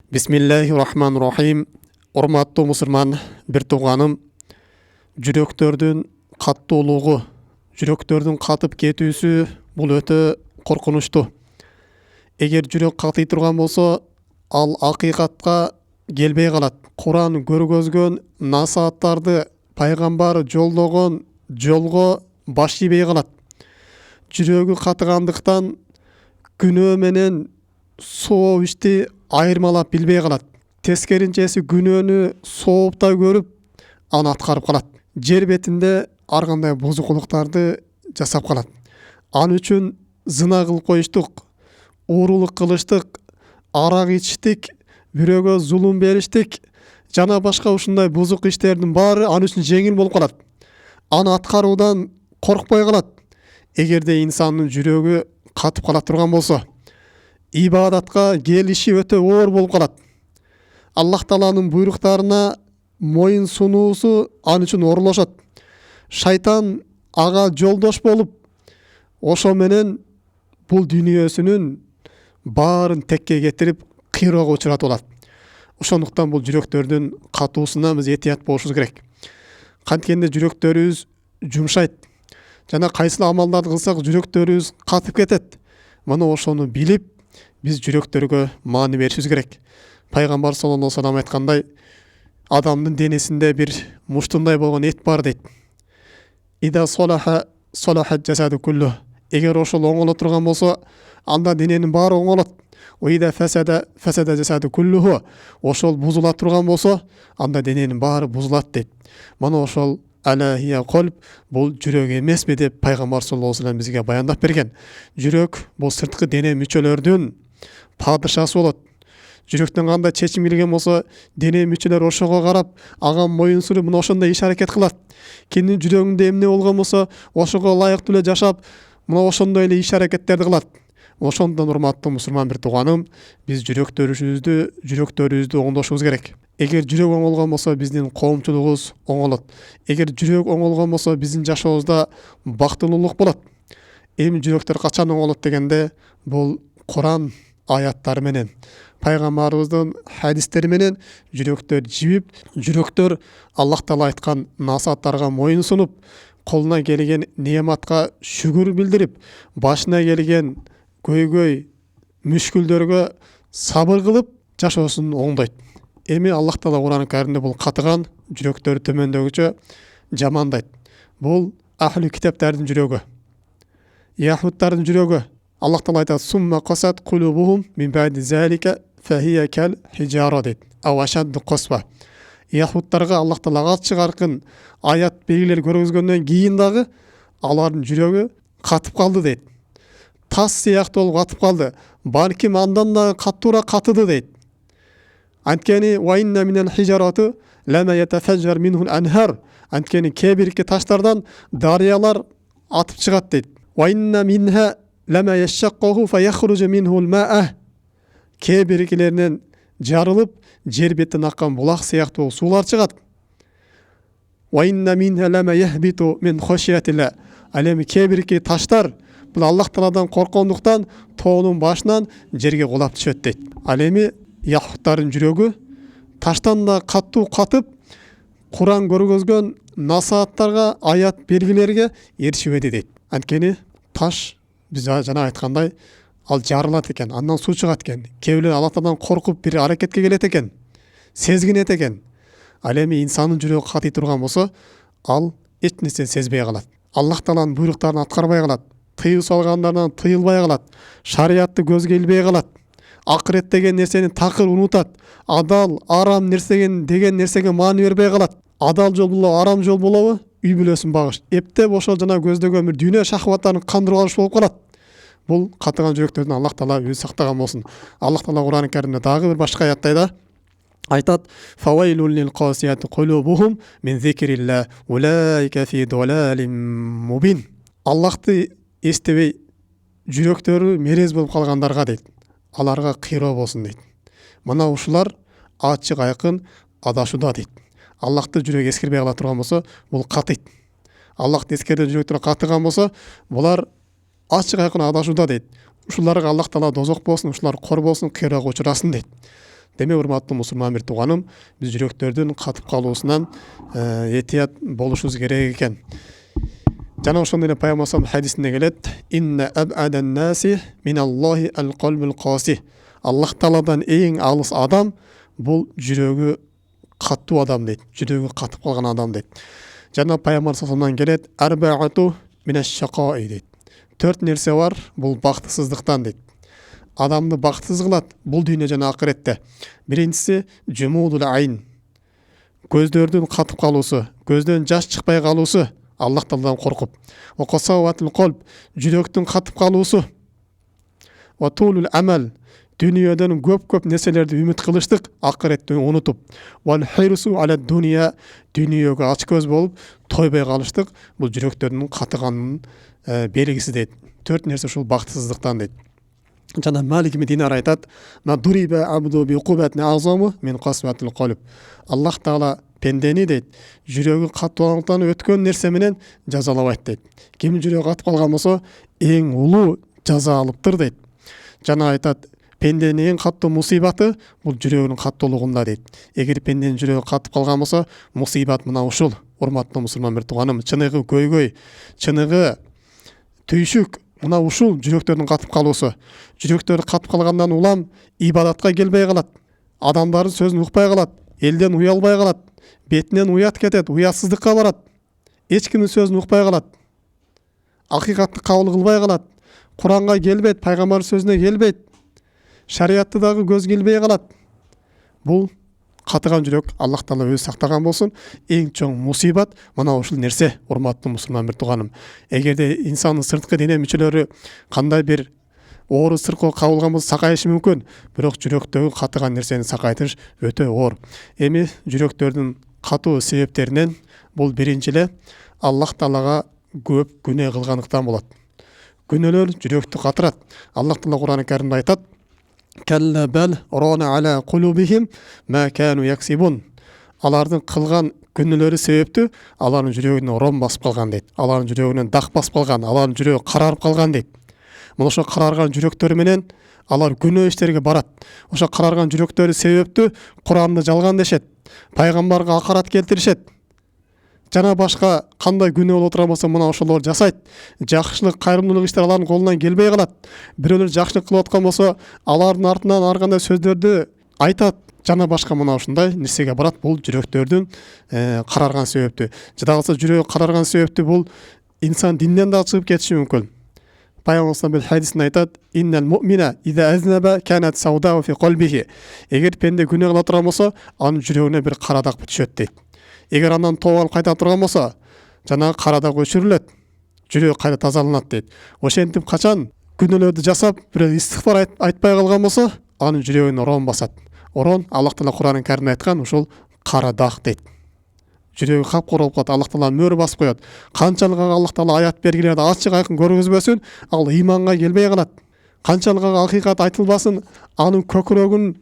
Bismillahirrahmanirrahim. Урматтуу мусульман бир тууганым, жүрөктөрдүн каттуулугу, жүрөктөрдүн катып кетүүсү бул өтө коркунучтуу. Эгер жүрөк катый турган болсо, ал акыйкатка келбей калат. Куран көргөзгөн насааттарды, пайгамбар жолдогон жолго баш ийбей калат. Жүрөгү катыгандыктан күнөө менен соо ишти айырмалап билбей калат. Тескеринчеси күнөөнү сооптай көрүп, аны аткарып калат. Жер бетинде ар кандай бузукулуктарды жасап калат. Ал үчүн зына кылып коюштук, уурулук кылыштык, арак ичтик, бирөөгө зулум бериштик, жана башка ушундай бузук иштердин баары ал үчүн жеңил болуп калат. Аны аткаруудан коркпой калат. Эгерде инсандын жүрөгү катып кала турган болсо, ибадатка келиши өтө оор болуп калат. Аллах Тааланын буйруктарына моюн сунуусу ал үчүн оорулашат. Шайтан ага жолдош болуп, ошо менен бул дүйнөсүнүн баарын текке кетирип, кыйроого учуратып алат. Ошондуктан бул жүрөктөрдүн катуусуна биз этият болушубуз керек. Канткенде жүрөктөрүбүз жумшайт. Жана кайсыл амалдарды кылсак жүрөктөрүбүз катып кетет. Мына ошону билип, биз жүрөктөргө маани беришибиз керек. Пайгамбар саллаллаху алейхи ва саллям айткандай, адамдын денесинде бир муштундай болгон эт бар дейт. Ида салаха салаха жасаду куллу. Эгер ошол оңоло турган болсо, анда дененин баары оңолот. Ида фасада фасада жасаду куллуху. Ошол бузула турган болсо, анда дененин баары бузулат дейт. Мана ошол алахия колб, бул жүрөк эмеспи деп пайгамбар саллаллаху алейхи ва саллям бизге баяндап берген. Жүрөк бул сырткы дене мүчөлөрдүн падышасы болот. Жүрөктөн кандай чечим келген болсо, дене мүчөлөр ошого карап, ага моюн суруп, мына ошондой иш аракет кылат. Кимдин жүрөгүндө эмне болгон болсо, ошого ылайыктуу эле жашап, мына ошондой эле иш аракеттерди кылат. Ошондон урматтуу мусулман бир тууганым, биз жүрөктөрүбүздү оңдошубуз керек. Эгер жүрөк оңолгон болсо, биздин коомчулугубуз оңолот. Эгер жүрөк оңолгон болсо, биздин жашообузда бактылуулук болот. Эми жүрөктөр качан оңолот дегенде, бул Куран аяттары менен, пайгамбарыбыздын хадистери менен жүрөктөр жибип, жүрөктөр Аллах Таала айткан насааттарга моюн сунуп, колуна келген неаматка шүгүр билдирип, башына келген көйгөй мүшкүлдөргө сабыр кылып жашоосун оңдойт. Эми Аллах Таала Куран Каримде бул катыган жүрөктөрдү төмөндөгүчө жамандайт. Бул ахли китаптардын жүрөгү, яхудтардын жүрөгү. Аллах Таала айтат: "Сумма касат кулубухум мин ба'ди залика фахия кал хижара" дейт. Ау ашадду косва. Яхудтарга Аллах Таала ачык аркын аят белгилер көргөзгөндөн кийин дагы алардын жүрөгү катып калды дейт. Тас сыяктуу болуп катып калды. Балким андан да каттуураак катыды дейт. Анткени ва инна минал хижараты лама ятафажжар минхул анхар. Анткени кээ бирки таштардан дарыялар атып чыгат дейт. Ва инна минха лама яшшаккаху фаяхружу минхул ма'a. Кээ биркилеринен жарылып, жер бетинен аккан булак сыяктуу суулар чыгат. Ва инна минха лама яхбиту мин хашиятилла. Ал эми кээ бирки таштар бул Аллах Тааладан корккондуктан тоонун башынан жерге кулап түшөт дейт. Ал эми яхудтардын жүрөгү таштан да каттуу катып, Куран көргөзгөн насааттарга, аят белгилерге эришбеди дейт. Анткени таш биз жана айткандай, ал жарылат экен, андан суу чыгат экен. Кээ бирөө Аллах Тааладан коркуп бир аракетке келет экен, сезгинет экен. Ал эми инсандын жүрөгү катый турган болсо, ал эч нерсе сезбей калат. Аллах Тааланын буйруктарын аткарбай калат. Тыюу салгандардан тыйылбай калат. Шариятты көзгө илбей калат. Акырет деген нерсени такыр унутат. Адал, арам деген нерсеге маани бербей калат. Адал жол болобу, арам жол болобу, үй бүлөсүн багыш. Эптеп ошол жана көздөгөн бир дүйнө шахваттарын кандырып алыш болуп калат. Бул катыган жүрөктөрдөн Аллах Таала өзү сактаган болсун. Аллах Таала Куран Каримде дагы бир башка аяттайда айтат: "Фавайлул лил касияти кулубухум мин зикрилла улайка фи далалин мубин." Аллахты эстебей жүрөктөрү мерез болуп калгандарга дейт, аларга кыйроо болсун дейт. Мына ушулар ачык айкын адашууда дейт. Аллахты жүрөк эскербей кала турган болсо, бул катыйт. Аллахты эскерген жүрөктөр катыган болсо, булар ачык айкын адашууда дейт. Ушуларга Аллах Таала дозок болсун, ушулар кор болсун, кыйроого учурасын дейт. Демек урматтуу мусулман бир тууганым, биз жүрөктөрдүн катып калуусунан этият болушубуз керек экен. Жана ошондой эле Пайгамбар хадисинде келет: "Инна аб'адан наси миналлахи ал-qalbul qasi." Аллах Тааладан эң алыс адам бул жүрөгү каттуу адам дейт. Жүрөгү катып калган адам дейт. Жана Пайгамбар саллаллаху келет: "Арбаату минаш-шакаи" дейт. 4 нерсе бар, бул бактысыздыктан дейт. Адамды бактысыз кылат бул дүйнө жана акыретте. Биринчиси жумудул айн. Көздөрдүн катып калуусу, көздөн жаш чыкпай калуусу, Аллах Тааладан коркуп. Ва касаватул qalb, жүрөктүн катып калуусу. Ва тулул амал, дүйнөдөн көп нерселерди үмүт кылыштык, акыретти унутуп. Вал хирсу ала дүйнө, дүйнөгө ач көз болуп тойбой калыштык, бул жүрөктөрдүн катыганынын белгиси дейт. 4 нерсе ушул бактысыздыктан дейт. Жана Малик ибн Динар айтат: "Ма дуриба абду би уқубатин азаму мин касватил qalb." Аллах Таала пендени дейт, жүрөгү каттуулуктан өткөн нерсе менен жазалабайт дейт. Ким жүрөгү катып калган болсо, эң улуу жаза алыптыр дейт. Жана айтат: "Пенденин эң каттуу мусибаты бул жүрөгүнүн каттуулугунда" дейт. Эгер пенденин жүрөгү катып калган болсо, мусибат мына ушул. Урматтуу мусулман бир тууганым, чыныгы көйгөй, чыныгы түйшүк мына ушул жүрөктөрдүн катып калуусу. Жүрөктөр катып калгандан улам ибадатка келбей калат. Адамдардын сөзүн укпай калат, элден уялбай калат, бетинен уят кетет, уятсыздыкка барат. Эч кимдин сөзүн укпай калат. Акыйкатты кабыл кылбай калат. Куранга келбейт, пайгамбар сөзүнө келбейт. Шариятты дагы көз келбей калат. Бул катыган жүрөк Аллах Таала өзү сактаган болсун. Эң чоң мусибат мына ушул нерсе, урматтуу мусулман бир тууганым. Эгерде инсандын сырткы дене мүчөлөрү кандай бир оору сыркоо кабылган болсо сакайышы мүмкүн, бирок жүрөктөгү катыган нерсени сакайтыш өтө оор. Эми жүрөктөрдүн катуу себептеринен бул биринчи эле Аллах Таалага көп күнөө кылгандыктан болот. Күнөөлөр жүрөктү катырат. Аллах Таала Кур'ан-ы Каримде айтат: "Калла бал рана ала кулубихим ма кану яксибун." Алардын кылган күнөөлөрү себептүү алардын жүрөгүнө ром басып калган дейт. Алардын жүрөгүнө дак басып калган, алардын жүрөгү карарып калган дейт. Мына ошо карарган жүрөктөр менен алар күнөө иштерге барат. Ошо карарган жүрөктөрү себептүү Куранды жалган дешет, пайгамбарга акарат келтиришет. Жана башка кандай күнөө болуп турган болсо мына ошолор жасайт. Жакшылык, кайрымдуулук иштер алардын колунан келбей калат. Бирөөлөр жакшылык кылып аткан болсо, алардын артынан ар кандай сөздөрдү айтат. Жана башка мына ушундай нерсеге барат. Бул жүрөктөрдүн карарган себептүү. Жада калса жүрөгү карарган себептүү бул инсан динден да чыгып кетиши мүмкүн. Пайгамбар бир хадисинде айтат: "Иннал му'мина иза азнаба канат саудау фи qalbihi." Эгер пенде күнөө кыла турган болсо, анын жүрөгүнө бир кара дак түшөт дейт. Эгер андан тооба алып кайта турган болсо, жанагы кара даг өчүрүлөт. Жүрөк кайта тазаланат дейт. Ошентип качан күнөөлөрдү жасап, бирөө истигфар айтпай калган болсо, анын жүрөгүнө рон басат. Орон Аллах Таала Кур'ан-ы Каримде айткан ушул кара дак дейт. Жүрөгү капкара болуп калат, Аллах Таала мөр басып коет. Канчалык Аллах Таала аят бергилерди ачык айкын көргөзбөсүн, ал ыйманга келбей калат. Канчалык акыйкат айтылбасын, анын көкүрөгүн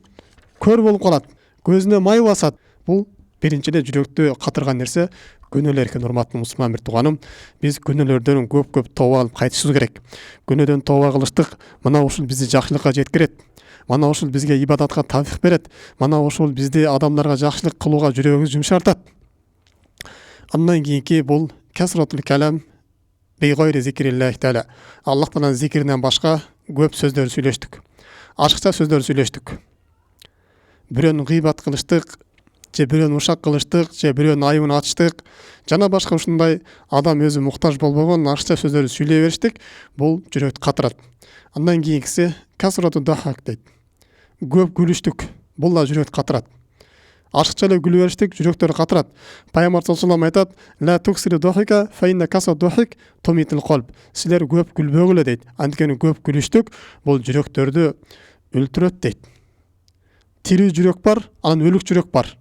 көр болуп калат, көзүнө май басат. Бул биринчи эле жүрөктү катырган нерсе күнөөлөр экен. Урматтуу мусулман бир тууганым, биз күнөөлөрдөн көп тооба алып кайтышыбыз керек. Күнөөдөн тооба кылыштык мына ушул бизди жакшылыкка жеткирет. Мана ушул бизге ибадатка тавфик берет. Мана ушул бизди адамдарга жакшылык кылууга жүрөгүбүз жумшартат. Андан кийинки бул касратул калам би гайри зикриллахи таала. Аллах Тааланын зикиринен башка көп сөздөр сүйлөштүк. Ашыкча сөздөр сүйлөштүк. Бирөөнү гыйбат кылыштык, же бирөөнү ушак кылыштык, же бирөөнүн айыбын ачтык. Жана башка ушундай адам өзү муктаж болбогон ашыкча сөздөрдү сүйлөй бериштик. Бул жүрөктү катырат. Андан кийинкиси касрату дахак дейт. Көп күлүштүк. Бул да жүрөктү катырат. Ашыкча эле күлүп бериштик, жүрөктөрдү катырат. Пайгамбар саллаллаху алейхи айтат: "Ла туксиру дахика фа инна касрат дахик тумитил qalb." Силер көп күлбөгүлө дейт. Анткени көп күлүштүк бул жүрөктөрдү өлтүрөт дейт. Тирүү жүрөк бар, анан өлүк жүрөк бар.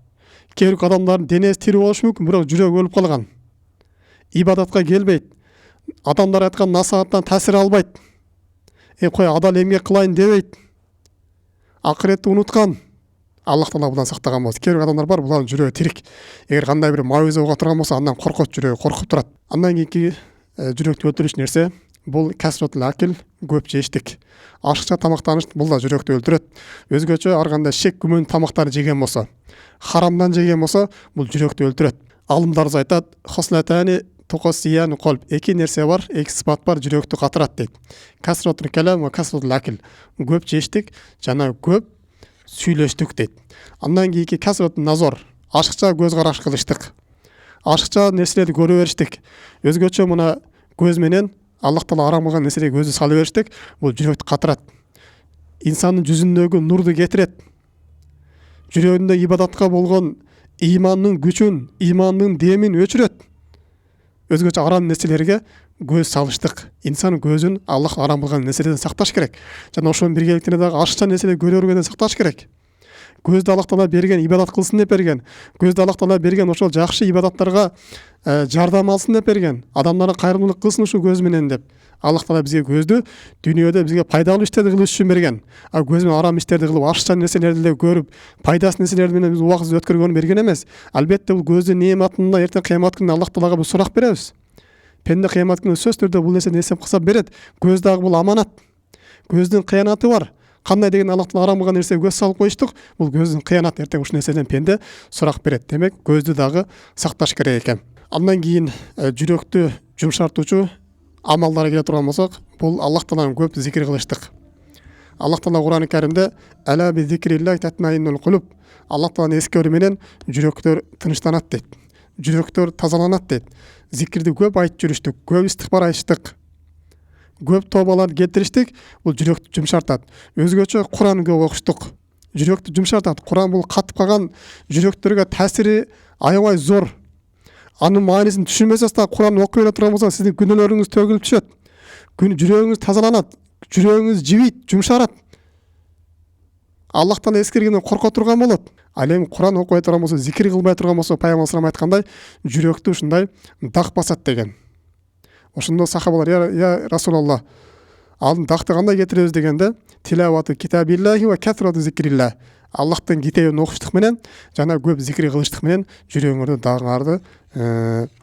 Кээ бир адамдардын денеси тирүү болушу мүмкүн, бирок жүрөгү өлүп калган. Ибадатка келбейт. Адамдар айткан насааттан таасир албайт. Кой адал эмгек кылайын дебейт. Акыретти унуткан. Аллах Таала будан сактаган болсун. Кээ бир адамдар бар, булардын жүрөгү тирик. Эгер кандай бир мавиза уга турган болсо, андан коркот, жүрөгү коркуп турат. Андан кийинки жүрөктү өлтүрүш нерсе бул касратул акил, көп жештик. Ашыкча тамактаныш бул да жүрөктү өлтүрөт. Өзгөчө ар кандай шек күмөн тамактарды жеген болсо, харамдан жеген болсо, бул жүрөктү өлтүрөт. Алымдарыбыз айтат, хослатани тукасиян колб. Эки нерсе бар, эки сыпат бар, жүрөктү катырат дейт. Касратул калам ва касратул акил. Көп жештик жана көп сүйлөштүк дейт. Андан кийинки касратул назор, ашыкча көз караш кылыштык. Ашыкча нерселерди көрө бериштик. Өзгөчө мына көз менен Аллах Таала арам кылган нерселерге көздү сала бериштик. Бул жүрөктү катырат. Инсандын жүзүндөгү нурду кетирет. Жүрөгүндө ибадатка болгон имандын күчүн, имандын демин өчүрөт. Өзгөчө арам нерселерге көз салыштык. Инсан көзүн Аллах арам кылган нерселерден сакташ керек. Жана ошонун биргеликтене дагы ашыкча нерселерди көрө бергенден сакташ керек. Көздү Аллах Таала берген, ибадат кылсын деп берген. Көздү Аллах Таала берген ошол жакшы ибадаттарга жардам алсын деп берген. Адамдарга кайрымдуулук кылсын ушул көз менен деп. Аллах Таала бизге көздү дүйнөдө бизге пайдалуу иштерди кылыш үчүн берген. А көз менен арам иштерди кылып, ашыкча нерселерди эле көрүп, пайдасыз нерселер менен биз убактыбызды өткөргөнү берген эмес. Албетте бул көздүн неаматында эртең кыямат күнүндө Аллах Таалага биз сурак беребиз. Пенде кыямат күнүндө сөзсүз түрдө бул нерсени эсеп кылса берет. Көз дагы бул аманат. Көздүн кыянаты бар. Кандай деген Аллах Таала арам кылган нерсеге көз салып коюштук, бул көздүн кыянаты. Эртең ушул нерседен пенде сурак берет. Демек, көздү дагы сакташ керек экен. Андан кийин жүрөктү жумшартуучу амалдарга келе турган болсок, бул Аллах Тааланы көп зикир кылыштык. Аллах Таала Кур'ан-ы Каримде «Ала би зикриллахи татмаиннул кулуб». Аллах Тааланы эскерүү менен жүрөктөр тынычтанат дейт. Жүрөктөр тазаланат дейт. Зикирди көп айтып жүрүштүк, көп истихбар айтыштык. Көп тобаларды келтириштик, бул жүрөктү жумшартат. Өзгөчө Кур'ан көп окуштук. Жүрөктү жумшартат. Кур'ан бул катып калган жүрөктөргө таасири аябай зор. Анын маанисин түшүнбөсөз да Кур'ан окуй эле турган болсоңуз, сиздин күнөөлөрүңүз төгүлүп түшөт. Жүрөгүңүз тазаланат, жүрөгүңүз жибийт, жумшарат. Аллах Таала эскергенден корко турган болот. Ал эми Кур'ан окубай турган болсо, зикир кылбай турган болсо, Пайгамбар салам айткандай, жүрөктү ушундай дак басат деген. Ошондо сахабалар я Расулаллах, алдын дакты кандай кетиребиз дегенде, тилавату китабиллахи ва касрату зикриллах. Аллахтын китебин окуштук менен жана көп зикир кылыштык менен жүрөгүңөрдү дагыңарды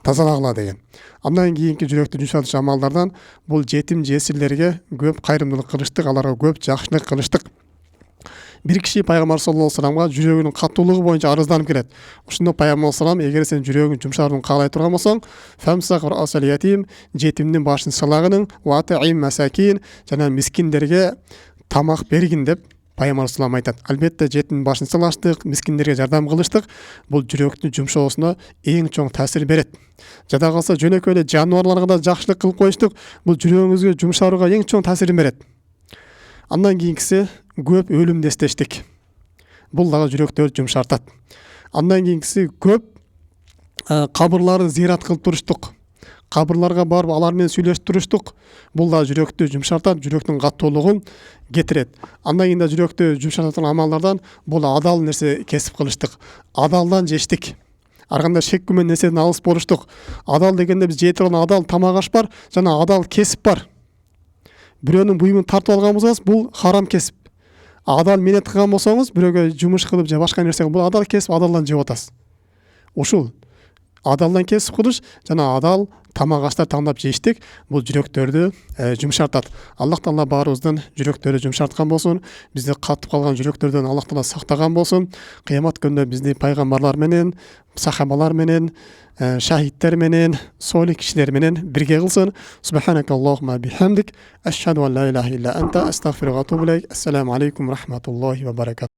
тазалагыла деген. Андан кийинки жүрөктү жумшартуучу амалдардан бул жетим жесирлерге көп кайрымдуулук кылыштык, аларга көп жакшылык кылыштык. Бир киши Пайгамбар саллаллаху алейхи вассаламга жүрөгүнүн катуулугу боюнча арызданып келет. Ошондо Пайгамбар салам, эгер сен жүрөгүң жумшаруун каалай турган болсоң, фамсах расал ятим, жетимдин башын сылагының, ва таим масакин, жана мискиндерге тамак бергин деп Пайгамбар салам айтат. Албетте жетимдин башын сылаштык, мискиндерге жардам кылыштык, бул жүрөктүн жумшоосуна эң чоң таасир берет. Жада калса жөнөкөй эле жаныбарларга да жакшылык кылып коюштук, бул жүрөгүңүзгө жумшарууга эң чоң таасирин берет. Андан кийинкиси көп өлүмдү эстештик. Бул дагы жүрөктөрдү жумшартат. Андан кийинкиси көп кабырларды зыярат кылып туруштук. Кабырларга барып алар менен сүйлөшүп туруштук. Бул да жүрөктү жумшартат, жүрөктүн катуулугун кетирет. Андан кийин да жүрөктү жумшартатын амалдардан бул адал нерсе кесип кылыштык. Адалдан жештик. Ар кандай шек күмөн нерседен алыс болуштук. Адал дегенде биз жей турган адал тамак аш бар, жана адал кесип бар. Бирөөнүн буйумун тартып алган болсоңуз, бул харам кесип. Адал минет кылган болсоңуз, бирөөгө жумуш кылып же башка нерсе, бул адал кесип, адалдан жеп атасыз. Ушул адалдан кесип кылыш жана адал тамак аштар тандап жештик, бул жүрөктөрдү жумшартат. Аллах Таала баарыбыздын жүрөктөрү жумшарткан болсун, бизди катып калган жүрөктөрдөн Аллах Таала сактаган болсун. Кыямат күнүндө бизди пайгамбарлар менен, сахабалар менен, шахидтер менен, солих кишилер менен бирге кылсын. Субханакаллахумма бихамдик, ашхаду ан ла илаха илля анта, астагфирука ва атубу илейк. Ассаламу алейкум рахматуллахи ва баракатух.